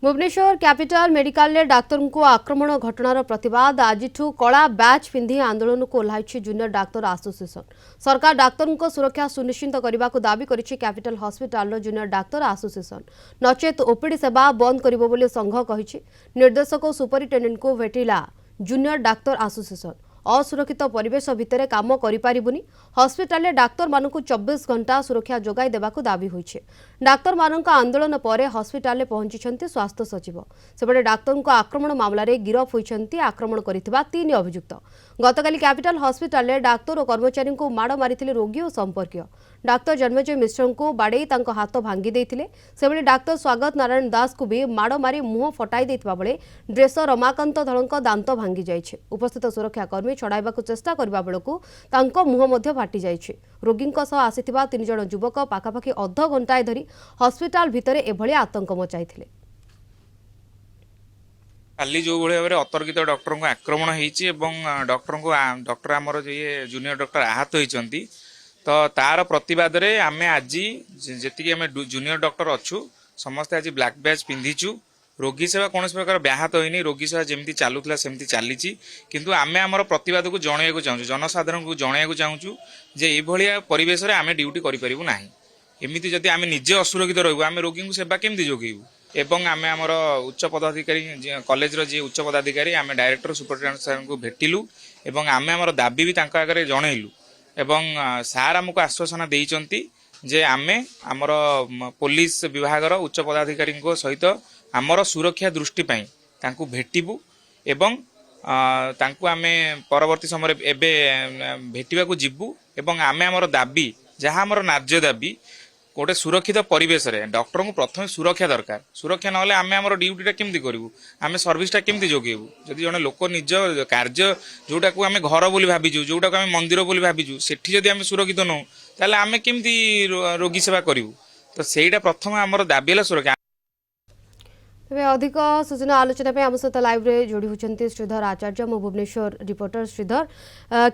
Bhubaneswar capital medical रे doctor को आक्रमण घटनार प्रतिवाद आज कला बैच पिंधि आंदोलन को ओह्लाई जूनियर डाक्तर एसोसिएशन। सरकार डाक्तर को सुरक्षा सुनिश्चित करने को दाबी करिछि capital hospital junior doctor association. नचेत ओपीडी सेवा बंद करिबो बोली संघ कहिछि। निर्देशक और सुपरिटेडेंट को भेटिला जूनियर डाक्तर एसोसिएशन। असुरक्षित परिवेश भितर काम करिपारिबुनी। हॉस्पिटल रे डाक्तर मानकु 24 घंटा सुरक्षा जोगाई देबाकु दाबी होइछे। डाक्तर मानक आंदोलन पर हॉस्पिटल पहुंची स्वास्थ्य सचिव। सेपटे डाक्तर को आक्रमण मामला रे गिरफ होइछन्ति आक्रमण करिथिबा 3 अभियुक्त। गतकाली कैपिटल हॉस्पिटल रे डाक्तर और कर्मचारी को माड़ मारिथिले रोगी और संपर्कीय। डाक्तर जन्मजय मिश्र को बाड़े हाथ भांगी देथिले। सेबळे डाक्तर स्वागत नारायण दास को भी माड़ मारी मुह फटाई देथिबा बेले ड्रेसर रमाकांत धळଙ୍କ दांत भांगी जाइछे। उपस्थित सुरक्षा कर्मी छड़ाइबाकू चेष्टा करबा बेलकू तांको मुह मध्य फाटी जाइछे। रोगींक सह आसिथिबा 3 जण युवक पाखापाखि अध घंटाए धरी हॉस्पिटल भितरे एभଳି आतंक मचाइथिले। काली जो भाई भाव अतर्कित डॉक्टर को आक्रमण होती डॉक्टर आमर जे जूनियर डॉक्टर आहत होती तो तार प्रतिवाद रे आमे आज जी आम जूनियर डॉक्टर अच्छु समस्ते आज ब्लैक बैच पिंधिचु। रोगी सेवा कौन प्रकार व्याहत होनी रोगी सेवा जमी चलूला सेमती चली किंतु आमे आमर प्रतिवाद को जनवाक चाहूँ जनसाधारण को जनवाक चाहूँ जे ये परिवेश आम ड्यूटी करूँ ना। एमती जदि आम निजे असुरक्षित रही आम रोगी को सेवा केमती जोगेबू एवं आम आमर उच्च पदाधिकारी कॉलेज जी उच्च पदाधिकारी आम डायरेक्टर सुपरिटेडेंट सार को भेटिलु एवं आम आमर दाबी भी आगे जनइलु एवं सार आमको आश्वासन देइचंती जे आमे आमर पुलिस विभागर उच्च पदाधिकारी सहित आमर सुरक्षा दृष्टि पाई तांकु भेटिबु एवं तांकु आमे परवर्ती समय एबे भेटिबाकू जिबु एवं आमे आमर दाबी जहाँ आमर न्याय्य दाबी गोटे सुरक्षित परिवेश रे डॉक्टर को प्रथम सुरक्षा दरकार। सुरक्षा ना आम आम ड्यूटीटा केमती करूँ आम सर्विसटा केमती जोगेबू जदि जड़े लोक निज कार्य जोटा को आम घर बोली भाविजु जोटा को आम मंदिर बोली भाविजु सेठी जदि आम सुरक्षित नौ ताले आम केमती रोगी सेवा करूँ तो सेटा प्रथम आमर दाबी है सुरक्षा। तेज अधिक सूचना आलोचना आम सहित लाइव रे जोड़ी होती श्रीधर आचार्य मो Bhubaneswar reporter Sridhar.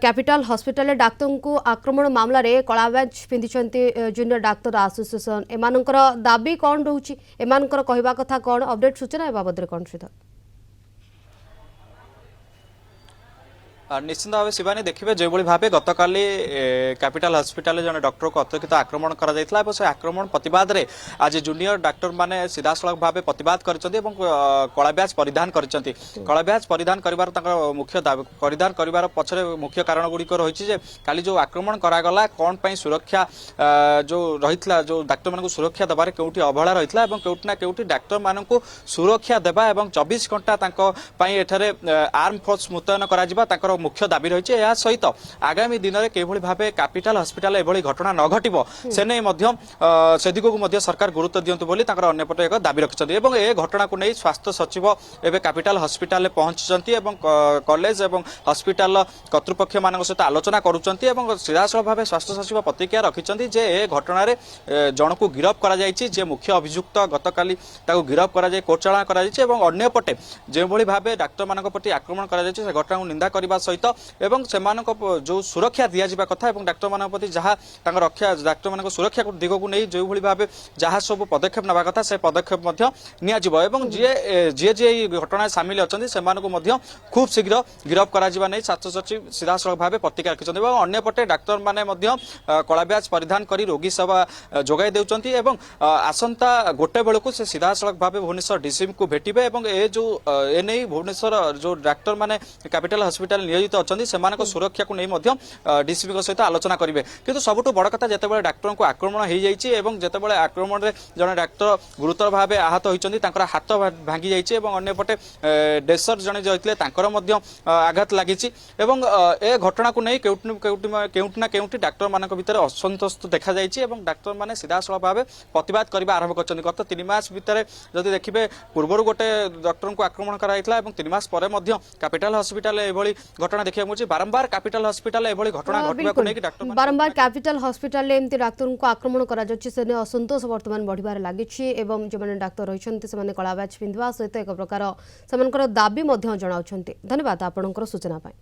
Capital hospital doctor को आक्रमण मामला रे कला बैच पिंधि जूनियर डाक्तर एसोसिएशन एमानकर दाबी कौन रोचे एमानकर कहवा कथा कौन अपडेट सूचना बाबद कौन श्रीधर? निश्चित भाव शिवानी देखिए जो भाव गतकाली कैपिटल हॉस्पिटल जन डॉक्टर को अतर्कित आक्रमण कर से आक्रमण प्रतिवाद रे आज जूनियर डाक्टर माने सीधासलख भाव प्रतिवाद करछन्ती एवं कला बैच परिधान करछन्ती। कला बैच परिधान करिवार मुख्य परिधान करिवार पछरे मुख्य कारण गुड़िक रही जे काली जो आक्रमण करागला कौन पाई सुरक्षा जो रहितला जो डाक्टर मानक सुरक्षा देबारे केउठी अवहेला रहितला एवं केउठी ना केउठी डाक्टर मानक सुरक्षा देबा एवं 24 घंटा तांको पाई एठारे आर्म फोर्स मुतयन करा जिबा तांकर मुख्य दाबी रही है। यह सहित आगामी दिन में किभली भाव कैपिटल हॉस्पिटल एभली घटना न घटिबो से नहीं से दिग को सरकार गुरुत्व दियंतु बोली अन्यपटे एक दाबी रखिछन्ती एवं ए घटना को नहीं स्वास्थ्य सचिव एवं कैपिटल हॉस्पिटल पहुंचि एवं कॉलेज एवं हॉस्पिटल कर्तृपक्ष मान सहित आलोचना करुचंती एवं सीधासलख भाव स्वास्थ्य सचिव प्रतिक्रिया रखिछन्ती जे ए घटना जन को गिरफ करा जायछि जे मुख्य अभियुक्त गतकाली ताको गिरफ करा जाय कोर्ट चालाण करा जायछि एवं अन्यपटे जे भली भाव डाक्टर मानक प्रति आक्रमण करा जायछि से घटना को निंदा करबा सहित एवं सेमानक जो सुरक्षा दिया जिबा कथा एवं डाक्टर मानक प्रति जहाँ रक्षा डाक्टर मानक सुरक्षा दिग को नहीं जो भली भाव जहाँ सब पदक्षेप नवा कथा से पदक्षेप नियाजिबो एवं जे जे घटना सामिल अछन्ती सेमानक मध्य खूब शीघ्र गिरफ करा जिबा नै स्वास्थ्य सचिव सीधासलख भाव प्रतिक्रिया रखिछन्ती एवं अन्यपटे डाक्टर माने मध्य कला बैच परिधान करी रोगी सेवा जोगाई देउछन्ती एवं आसंता गोटे बेलू से सीधासलख भाव भुवनेश्वर डीसीएम को भेटिबे एवं ए जो ए नै भुवनेश्वर जो डाक्टर माने कैपिटल हॉस्पिटल नियोजित अच्छा से सुरक्षा को नहीं डीसीपी सहित आलोचना करेंगे किंतु सबुठ बड़ कथा जिते डाक्तर को आक्रमण हो जाते आक्रमण में जड़े डाक्तर गुरुतर भाव आहत होती हाथ भांगी जाइए अंपटे डेसर जड़े जाते आघात लगी ए घटना को नहीं केउटना केउटी डाक्तर मान भर असंतोष देखा डाक्तर मैंने सीधासलख भाव प्रतिवाद करने आरंभ कर गत 3 मास भितर जदि देखिए पूर्वर गोटे डॉक्टर को आक्रमण कराइला 3 मास पर कैपिटल हॉस्पिटल एभली घटना देखिए मुझे बारंबार कैपिटल हॉस्पिटल एभली घटना घटना को नहीं डॉक्टर बारंबार कैपिटल हॉस्पिटल एमती डाक्तर को आक्रमण करा जाछि से असंतोष वर्तमान बढ़िबार लागिछि एवं जे माने डाक्तर रहिछन्ति से माने कला बैच पिंधवा सहित एक प्रकार सेमानकर दाबी मध्य जणाउछन्ति। धन्यवाद आपनकर सूचना पाई।